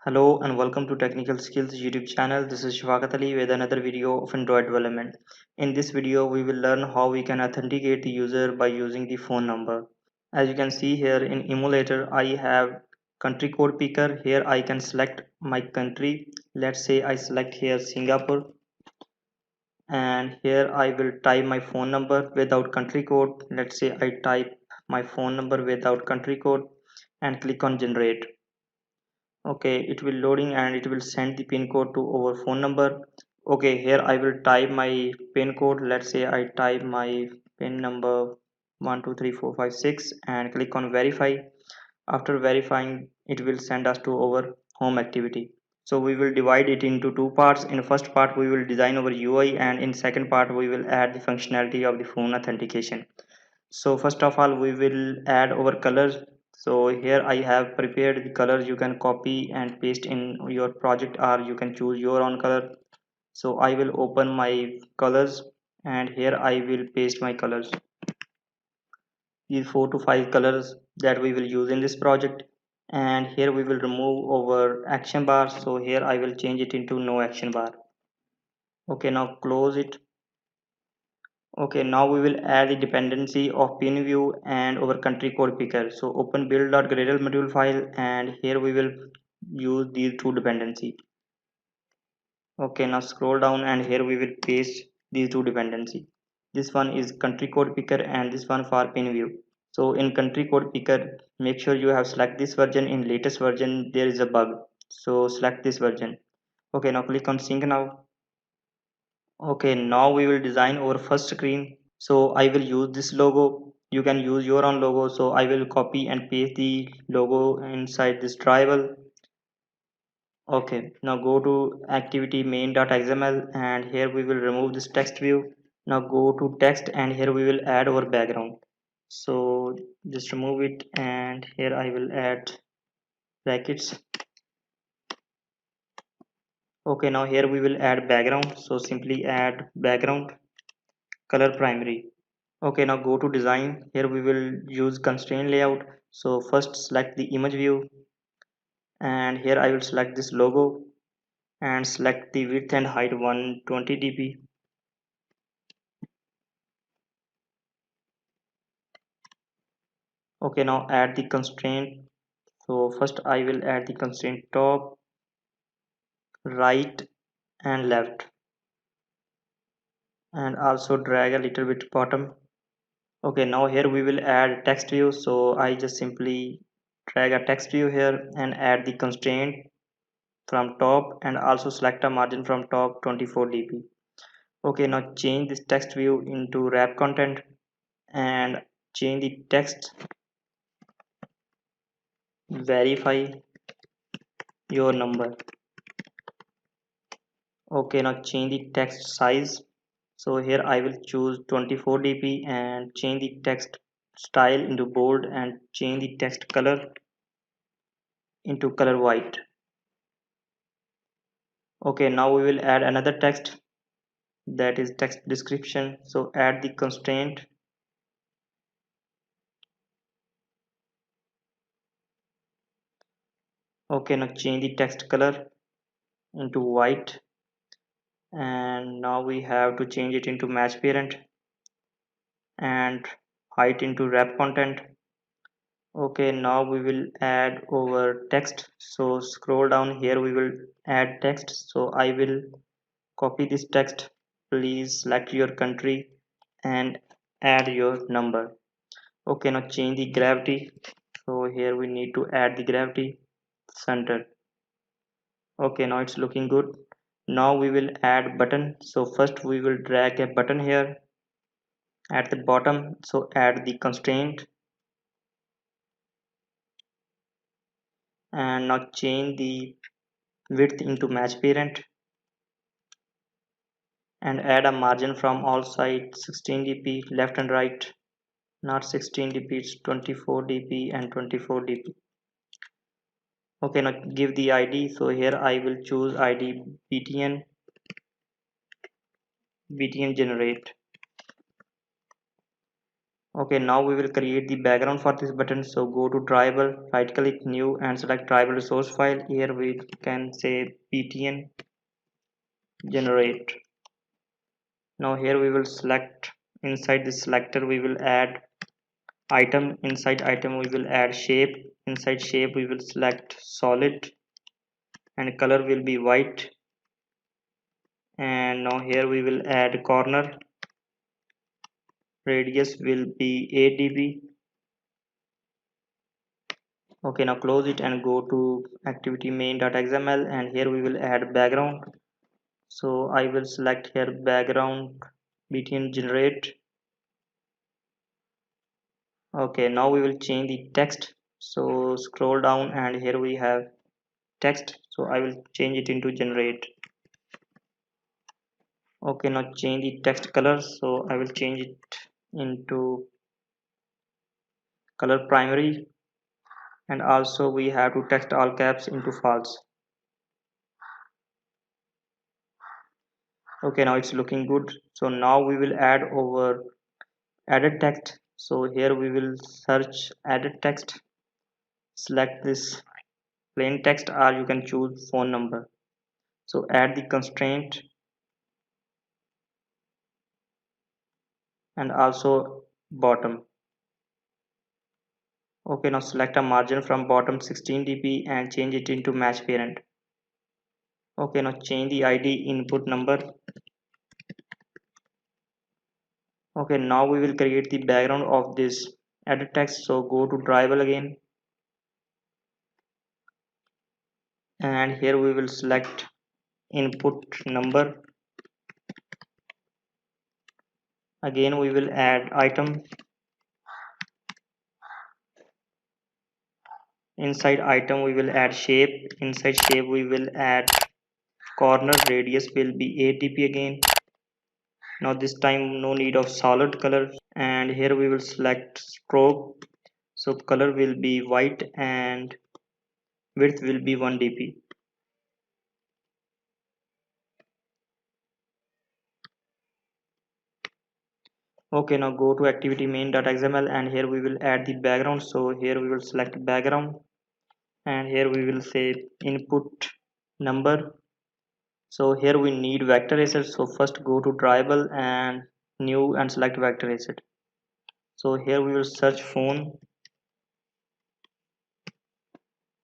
Hello and welcome to Technical Skills YouTube channel. This is Shwagat Ali with another video of Android development. In this video, we will learn how we can authenticate the user by using the phone number. As you can see here in emulator, I have country code picker. Here I can select my country. Let's say I select here Singapore, and here I will type my phone number without country code. Let's say I type my phone number without country code and click on generate. Okay, it will loading and it will send the pin code to our phone number. Okay, here I will type my pin code. Let's say I type my pin number 123456 and click on verify. After verifying, it will send us to our home activity. So we will divide it into two parts. In the first part we will design our UI, and in second part we will add the functionality of the phone authentication. So first of all we will add our colors. So here I have prepared the colors. You can copy and paste in your project, or you can choose your own color. So I will open my colors, and here I will paste my colors. These 4 to 5 colors that we will use in this project. And here we will remove our action bar. So here I will change it into no action bar. Okay, now close it. Okay, now we will add the dependency of PinView and our country code picker. So open build.gradle module file, and here we will use these two dependency. Okay, now scroll down and here we will paste these two dependency. This one is country code picker and this one for PinView. So in country code picker, make sure you have select this version. In latest version there is a bug, so select this version. Okay, now click on sync now. Okay, now we will design our first screen. So I will use this logo. You can use your own logo. So I will copy and paste the logo inside this tribal. Okay, now go to activity main.xml, and here we will remove this text view. Now go to text, and here we will add our background. So just remove it, and here I will add brackets. Okay, now here we will add background. So simply add background color primary. Okay, now go to design. Here we will use constraint layout. So first select the image view, and here I will select this logo and select the width and height 120 dp. Okay, now add the constraint. So first I will add the constraint top, right and left, and also drag a little bit bottom. Okay, now here we will add text view. So I just simply drag a text view here and add the constraint from top, and also select a margin from top 24 dp. Okay, now change this text view into wrap content and change the text verify your number. Okay, now change the text size. So here I will choose 24 dp and change the text style into bold and change the text color into color white. Okay, now we will add another text, that is text description. So add the constraint. Okay, now change the text color into white, and now we have to change it into match parent and height into wrap content. Okay, now we will add our text. So scroll down, here we will add text. So I will copy this text. Please select your country and add your number. Okay, now change the gravity. So here we need to add the gravity center. Okay, now it's looking good. Now we will add button. So first we will drag a button here at the bottom. So add the constraint, and now change the width into match parent and add a margin from all sides 16 dp left and right, not 16 dp, it's 24 dp and 24 dp. Okay, now give the id. So here I will choose id btn generate. Okay, now we will create the background for this button. So go to drawable, right click new and select drawable resource file. Here we can say btn generate. Now here we will select, inside the selector we will add item, inside item we will add shape, inside shape we will select solid and color will be white. And now here we will add corner, radius will be 8 dp. Okay, now close it and go to activity main.xml and here we will add background. So I will select here background btn generate. Okay, now we will change the text. So scroll down and here we have text, so I will change it into generate. Okay, now change the text color, so I will change it into color primary and also we have to text all caps into false. Okay, now it's looking good. So now we will add over added text. So here we will search added text, select this plain text or you can choose phone number. So add the constraint and also bottom. Okay, now select a margin from bottom 16 dp and change it into match parent. Okay, now change the id input number. Okay, now we will create the background of this edit text. So go to drawable again and here we will select input number. Again we will add item, inside item we will add shape, inside shape we will add corner, radius will be 8 dp again. Now this time no need of solid color and here we will select stroke, so color will be white and width will be 1 dp. Okay, now go to activity main.xml and here we will add the background. So here we will select background and here we will say input number. So here we need vector asset, so first go to drawable and new and select vector asset. So here we will search phone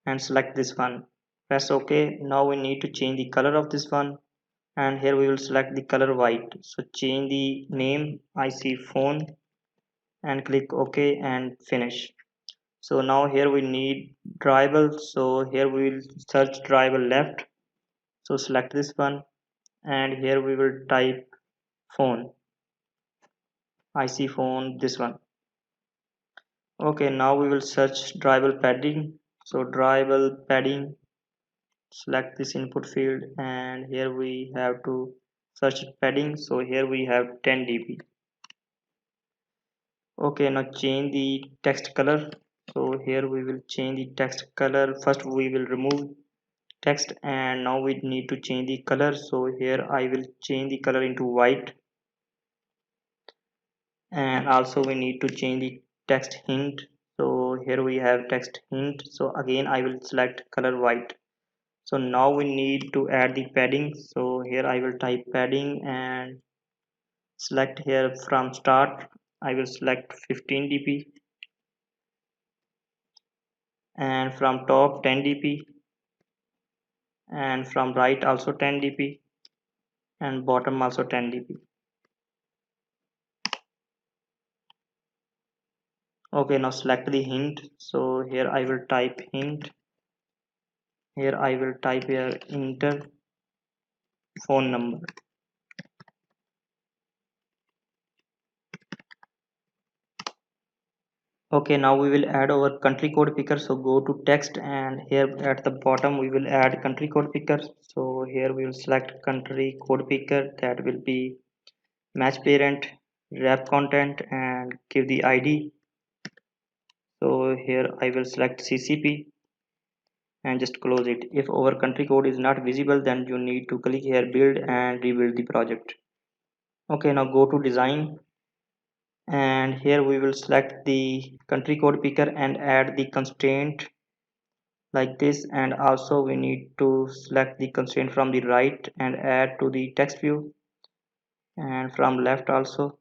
and select this one, press ok. Now we need to change the color of this one and here we will select the color white. So change the name ic phone and click ok and finish. So now here we need drawable, so here we will search drawable left, so select this one and here we will type phone, ic phone, this one. Okay, now we will search drawable padding, so drawable padding, select this input field and here we have to search padding, so here we have 10 dp. Okay, now change the text color. So here we will change the text color. First we will remove text and now we need to change the color. So here I will change the color into white and also we need to change the text hint. So here we have text hint, so again I will select color white. So now we need to add the padding, so here I will type padding and select here from start I will select 15 dp and from top 10 dp and from right also 10 dp and bottom also 10 dp. Okay, now select the hint, so here I will type hint, here I will type here enter phone number. Okay, now we will add our country code picker, so go to text and here at the bottom we will add country code picker. So here we will select country code picker, that will be match parent wrap content and give the id. So here I will select ccp and just close it. If our country code is not visible then you need to click here build and rebuild the project. Okay, now go to design and here we will select the country code picker and add the constraint like this, and also we need to select the constraint from the right and add to the text view, and from left also.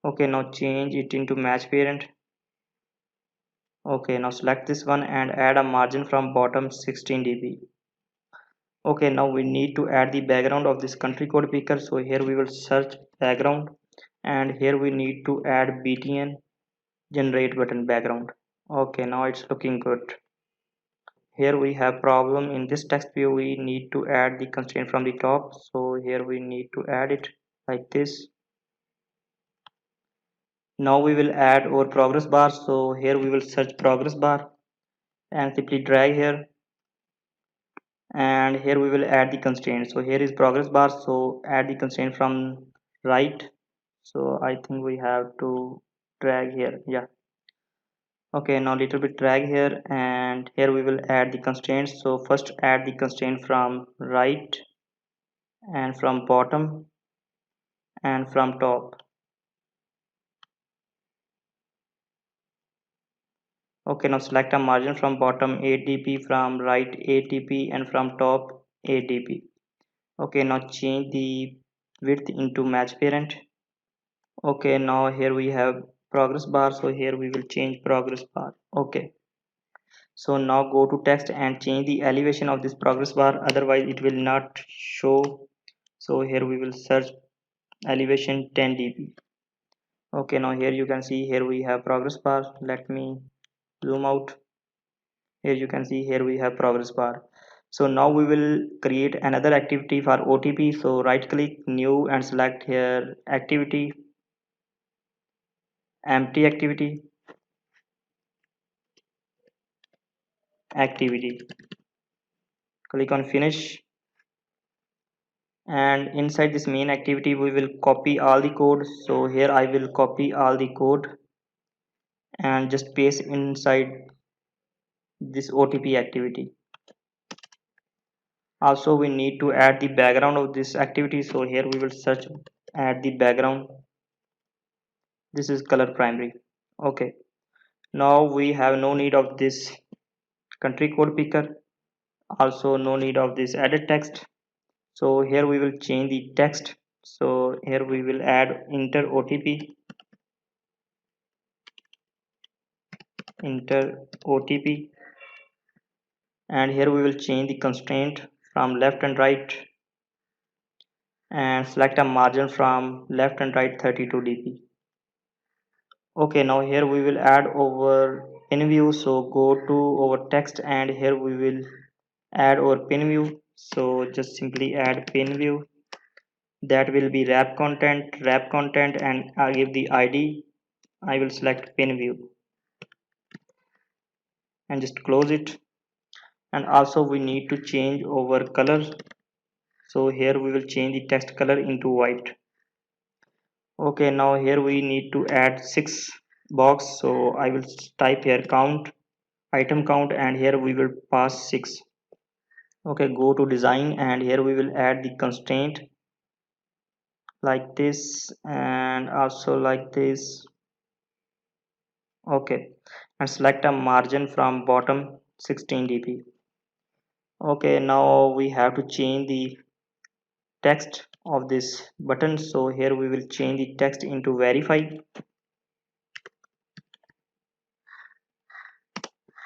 Okay, now change it into match parent. Okay, now select this one and add a margin from bottom 16 dp. Okay, now we need to add the background of this country code picker, so here we will search background, and here we need to add btn generate button background. Okay, now it's looking good. Here we have problem in this text view. We need to add the constraint from the top, so here we need to add it like this. Now we will add our progress bar, so here we will search progress bar and simply drag here, and here we will add the constraint. So here is progress bar, so add the constraint from right. So I think we have to drag here, yeah. Okay, now little bit drag here, and here we will add the constraints. So first add the constraint from right and from bottom and from top. Okay, now select a margin from bottom 8 dp, from right 8 dp, and from top 8 dp. Okay, now change the width into match parent. Okay, now here we have progress bar, so here we will change progress bar. Okay, so now go to text and change the elevation of this progress bar, otherwise it will not show. So here we will search elevation 10 dp. Okay, now here you can see here we have progress bar. Let me zoom out. Here you can see here we have progress bar. So now we will create another activity for OTP. So right click new and select here activity, empty activity, activity. Click on finish, and inside this main activity we will copy all the code. So here I will copy all the code and just paste inside this OTP activity. Also we need to add the background of this activity, so here we will search add the background. This is color primary. Okay, now we have no need of this country code picker, also no need of this added text. So here we will change the text. So here we will add enter OTP, enter OTP, and here we will change the constraint from left and right and select a margin from left and right 32 dp. Okay, now here we will add our pin view. So go to our text and here we will add our pin view. So just simply add pin view. That will be wrap content, and I give the ID. I will select pin view and just close it. And also we need to change our color. So here we will change the text color into white. Okay, now here we need to add 6 box. So I will type here count, item count, and here we will pass 6. Okay, go to design and here we will add the constraint like this and also like this. Okay, and select a margin from bottom 16 dp. Okay, now we have to change the text of this button. So here we will change the text into verify.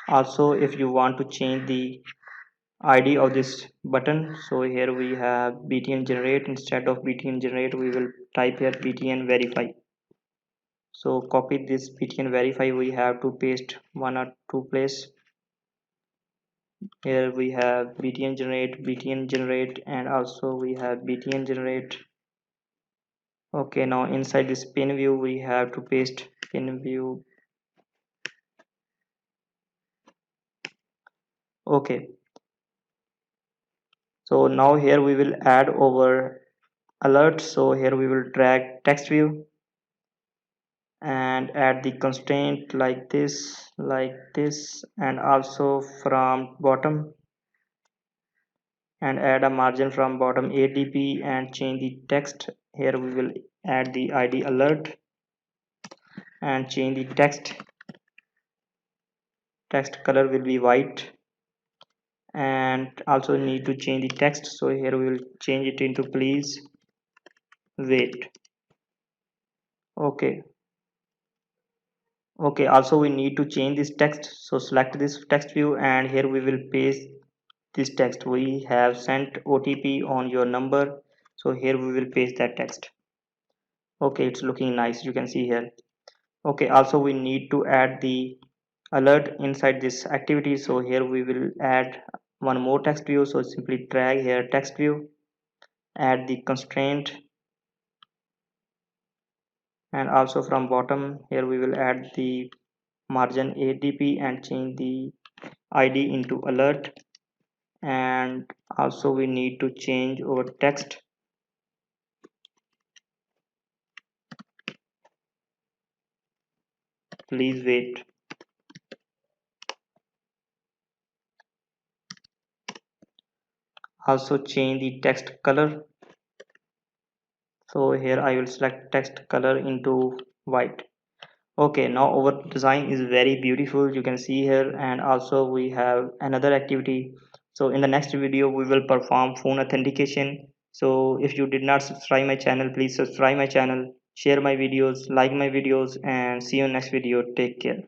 Also if you want to change the ID of this button, so here we have btn generate. Instead of btn generate we will type here btn verify. So copy this btn verify, we have to paste one or two place. Here we have btn generate, and also we have btn generate. Okay, now inside this pin view we have to paste pin view. Okay, so now here we will add our alert. So here we will drag text view and add the constraint like this, and also from bottom, and add a margin from bottom 8 dp and change the text. Here we will add the ID alert and change the text color will be white, and also need to change the text, so here we will change it into please wait. Okay, okay, also we need to change this text, so select this text view and here we will paste this text. We have sent OTP on your number, so here we will paste that text. Okay, it's looking nice, you can see here. Okay, also we need to add the alert inside this activity, so here we will add one more text view, so simply drag here text view, add the constraint, and also from bottom here we will add the margin ADP and change the ID into alert, and also we need to change our text, please wait. Also change the text color, so here I will select text color into white. Okay, now our design is very beautiful, you can see here, and also we have another activity. So in the next video we will perform phone authentication. So if you did not subscribe my channel, please subscribe my channel, share my videos, like my videos, and see you in next video. Take care.